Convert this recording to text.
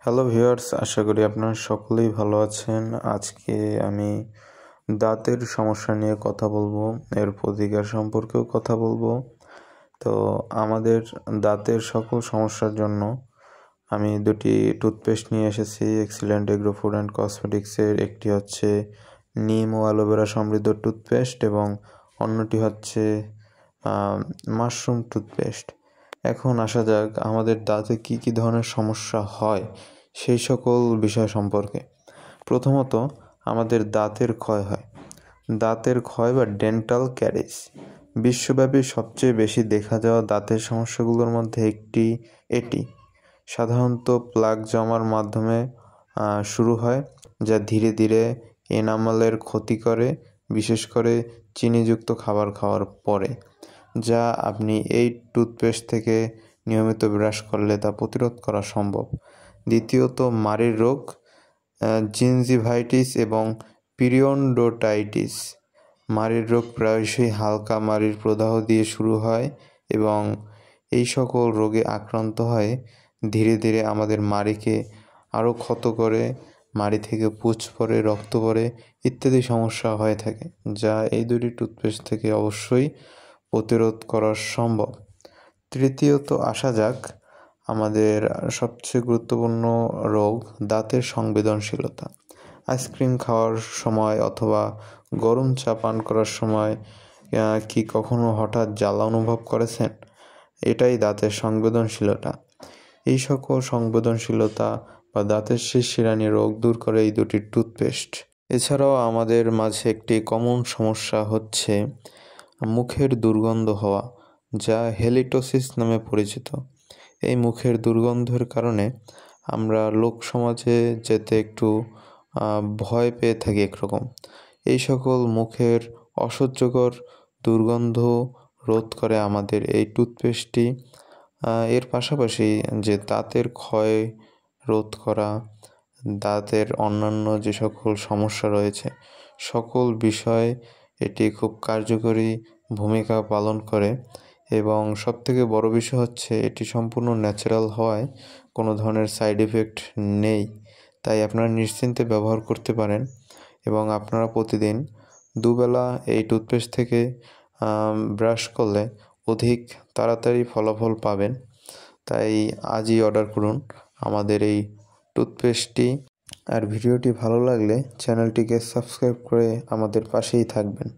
Hello viewers, আশা করি আপনারা সকলেই ভালো আছেন। আজকে আমি দাঁতের সমস্যা নিয়ে কথা বলবো, এর প্রতিকার সম্পর্কেও কথা বলবো। তো আমাদের দাঁতের সকল সমস্যার জন্য আমি দুটি টুথপেস্ট নিয়ে এসেছি এক্সিলেন্ট এগ্রো ফুড অ্যান্ড কসমেটিক্সের। একটি হচ্ছে নিম ও অ্যালোভেরা সমৃদ্ধ টুথপেস্ট এবং অন্যটি হচ্ছে মাশরুম টুথপেস্ট। এখন আসা যাক আমাদের দাঁতে কী কী ধরনের সমস্যা হয় সেই সকল বিষয় সম্পর্কে। প্রথমত, আমাদের দাঁতের ক্ষয় হয়। দাঁতের ক্ষয় বা ডেন্টাল ক্যারিজ বিশ্বব্যাপী সবচেয়ে বেশি দেখা যাওয়া দাঁতের সমস্যাগুলোর মধ্যে এটি সাধারণত প্লাক জমার মাধ্যমে শুরু হয়, যা ধীরে ধীরে এনামেলের ক্ষতি করে, বিশেষ করে চিনিযুক্ত খাবার খাওয়ার পরে, যা আপনি এই টুথপেস্ট থেকে নিয়মিত ব্রাশ করলে তা প্রতিরোধ করা সম্ভব। দ্বিতীয়ত, মাড়ির রোগ, জিনজিভাইটিস এবং পিরিয়ডোন্টাইটিস। মাড়ির রোগ প্রায়শই হালকা মাড়ির প্রদাহ দিয়ে শুরু হয় এবং এই সকল রোগে আক্রান্ত হয়ে ধীরে ধীরে আমাদের মাড়িকে আরও ক্ষত করে, মাড়ি থেকে পুঁজ পড়ে, রক্ত পড়ে ইত্যাদি সমস্যা হয়ে থাকে, যা এই দুটি টুথপেস্ট থেকে অবশ্যই প্রতিরোধ করা সম্ভব। তৃতীয়ত আসা যাক আমাদের সবচেয়ে গুরুত্বপূর্ণ রোগ, দাঁতের সংবেদনশীলতা। আইসক্রিম খাওয়ার সময় অথবা গরম চা পান করার সময় কি কখনো হঠাৎ জ্বালা অনুভব করেছেন? এটাই দাঁতের সংবেদনশীলতা। এই সকল সংবেদনশীলতা বা দাঁতের শিরশিরানি রোগ দূর করে এই দুটি টুথপেস্ট। এছাড়াও আমাদের মাঝে একটি কমন সমস্যা হচ্ছে মুখের দুর্গন্ধ হওয়া, যা হেলিটোসিস নামে পরিচিত। এই মুখের দুর্গন্ধের কারণে আমরা লোক সমাজে যেতে একটু ভয় পেয়ে থাকি একরকম। এই সকল মুখের অসহ্যকর দুর্গন্ধ রোধ করে আমাদের এই টুথপেস্টটি। এর পাশাপাশি যে দাঁতের ক্ষয় রোধ করা, দাঁতের অন্যান্য যে সকল সমস্যা রয়েছে সকল বিষয়ে এটি খুব কার্যকরী ভূমিকা পালন করে এবং সবথেকে বড় বিষয় হচ্ছে এটি সম্পূর্ণ ন্যাচারাল হওয়ায় কোনো ধরনের সাইড এফেক্ট নেই। তাই আপনারা নিশ্চিন্তে ব্যবহার করতে পারেন এবং আপনারা প্রতিদিন দুবেলা এই টুথপেস্ট থেকে ব্রাশ করলে অধিক তাড়াতাড়ি ফলাফল পাবেন। তাই আজই অর্ডার করুন আমাদের এই টুথপেস্টটি। আর ভিডিওটি ভালো লাগলে চ্যানেলটিকে সাবস্ক্রাইব করে আমাদের পাশেই থাকবেন।